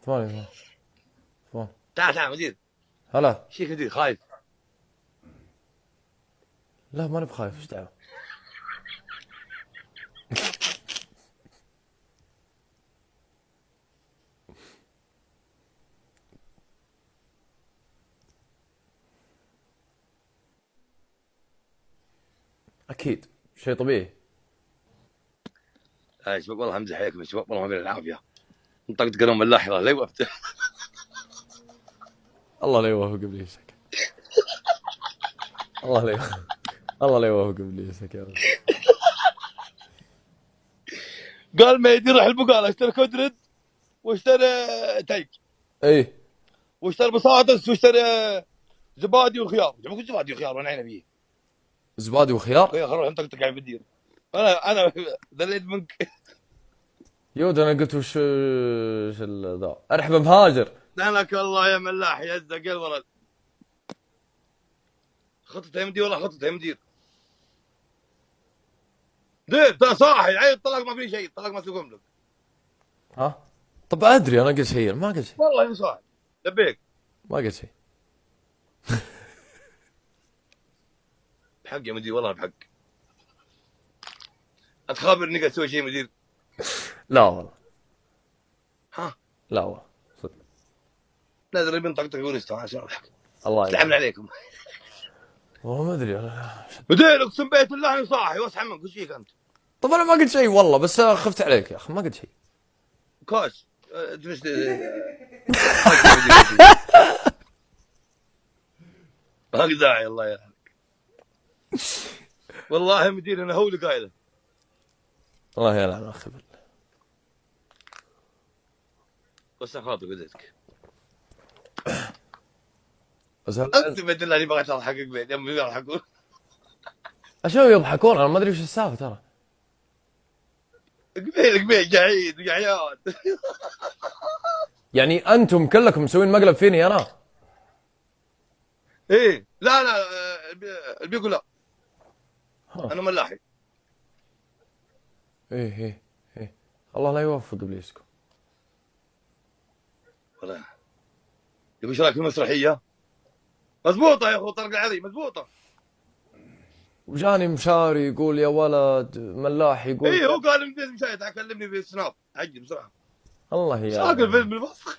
ثواني. تعال تعال مدير. هلا. شيك مدير خايف. لا ماني بخايف، ايش دعوه؟ اكيد شيء طبيعي. شباب والله امزح عليكم يا شباب، والله ما بين العافيه. انطقت قلم اللحظه لا وقفت. الله لا يوفق ابليسك. الله لا يوفق. الله لا يوفق ابليسك يا رب. قال ما يدير راح البقاله، اشترى كودرد واشترى تيك ايه واشترى بطاطس واشترى زبادي وخيار. جابوا زبادي وخيار وانا عنبيه. زبادي وخيار. يا خروج انطقتك على المدير. انا ذليت منك. يود انا قلت وش ذا ارحب مهاجر. لعنك الله يا ملاح يا الزق يا الولد. خطط يا مدير والله خطط يا مدير. دير صاحي عيط طلق ما في شيء، طلق ما تقوم لك. ها طب ادري انا قلت شيء، ما قلت شيء. والله يا صاحي لبيك. ما قلت شيء. بحق يا مدير والله بحق. اتخابرني قاعد تسوي شيء مدير. لا والله. ها لا والله صدق. نادر بن طقطق ونستو عشان اضحك. الله تلعبنا عليكم. والله ما ادري انا. مدير اقسم بيت الله اني صاحي واصحى منك. وش فيك انت؟ طب انا ما قلت شيء والله، بس خفت عليك يا اخي، ما قلت شيء. كاش ما داعي الله يرحمك. والله يا مدير انا هو اللي قايله. الله يلعن اخي بالله. بس خاطر بديتك. بس اقسم بالله اني بغيت اضحك قبيل يوم يضحكون. اشوف يضحكون، انا ما ادري وش السالفه ترى. قبيل قاعد قاعد. يعني انتم كلكم مسوين مقلب فيني انا؟ ايه لا البيقول لا. ها. انا ملاحي. ايه الله لا يوفق ابليسكم. والله يبي ايش رايك في المسرحيه؟ مضبوطه يا اخو طارق العلي مضبوطه. وجاني مشاري يقول يا ولد، ملاح يقول ايه هو قال مدير مشاهد كلمني في السناب عجل بسرعه. الله ساق يا الفيلم بالوسخ.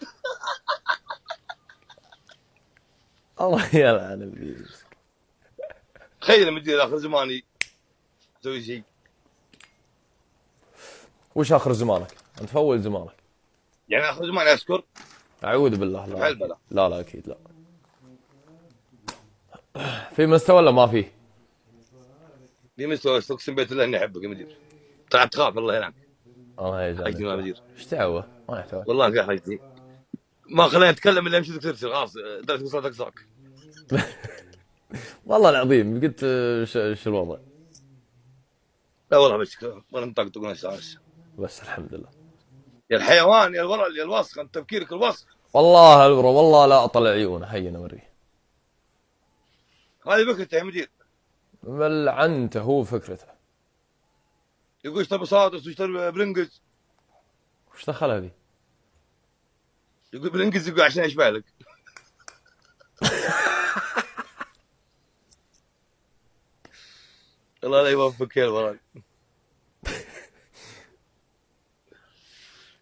الله يلعن ابليسك. تخيل مدير اخر زماني اسوي شيء. وش اخر زمانك؟ انت فول زمانك. يعني اخر زماني اسكر. اعوذ بالله. لا البلا. لا اكيد لا. في مستوى ولا ما فيه؟ لي مستوى اقسم بيت الله اني احبك يا مدير. طلعت تخاف الله يلعنك. الله حقتني يا يجزاك. مدير. ايش دعوه؟ ما يحتاج. والله قاعد حقتني. ما خليني اتكلم الا امشي ترسل خلاص درت وصلت اقصاك. والله العظيم قلت ايش الوضع. لا والله بشك وانا مطقطق وناس. بس الحمد لله. يا الحيوان يا الورل يا الوسخ انت تفكيرك الوسخ. والله البرو والله لا اطلع عيونه، هيا اوريه. هذه فكرته يا مدير. ملعنته هو فكرته. يقول اشتري بطاطس واشتري برنجز. وش دخل هذه؟ يقول برنجز يقول عشان يشبع لك. الله لا يوفقك يا الولد.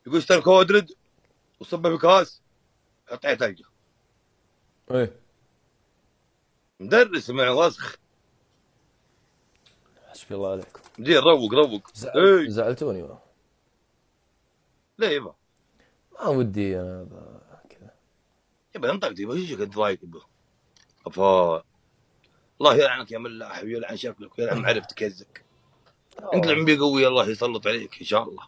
يقول اشتري كودرد وصبه في كاس حط عليه ثلجه. ايه مدرس مع وسخ. حسبي الله عليكم. مدير روق. زعلتوني والله. ليه يبا؟ ما ودي انا كذا. يبا انطق يبا ايش انت ضايق يبا؟ افا الله يلعنك يا ملاح ويلعن شكلك ويلعن معرفتك يا الزك. انت لعن قوي الله يسلط عليك ان شاء الله.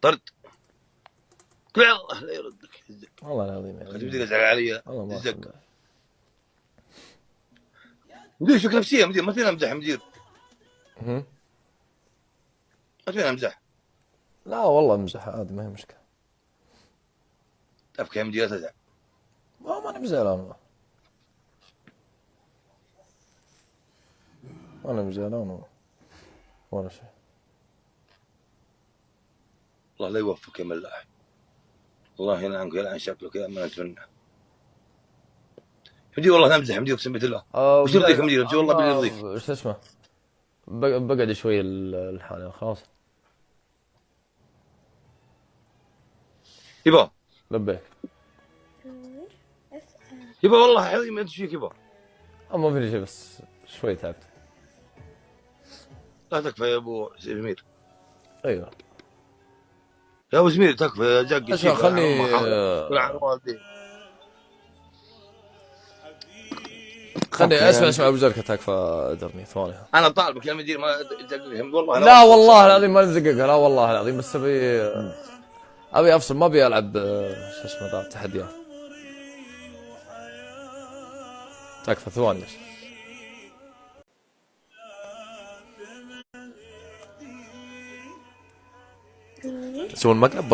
طرد. كل الله لا يردك يا الزك. والله العظيم خلي يعني. مدير يزعل علي والله الزك. مدير شوف نفسيه مدير ما فينا امزح مدير. ما فينا امزح. لا والله امزح عادي، ما هي مشكله. ابكي يا مدير لا تزعل. ما انا بزعلان. انا بزعلان ولا شيء. الله لا يوفقك يا ملاح، الله يلعنك ويلعن شكلك يا ما اتمنى. حمدي والله نمزح حمدي اقسم بالله. وش يرضيك حمدي؟ حمدي والله باللي يرضيك. شو اسمه، بقعد شوي الحالة خلاص. يبا لبيك. يبا والله حبيبي ما ادري ايش فيك يبا. ما في شيء بس شوي تعبت. لا تكفى يا ابو سمير. ايوه يا ابو سمير تكفى يا جاك. اسمع خلني اسمع ابو زركه تكفى درني ثواني. انا طالبك يا مدير ما والله لا والله العظيم ما مزققها، لا والله العظيم، بس ابي افصل، ما ابي العب شو اسمه ذا تحديات. تكفى ثواني بس. يسوون مقلب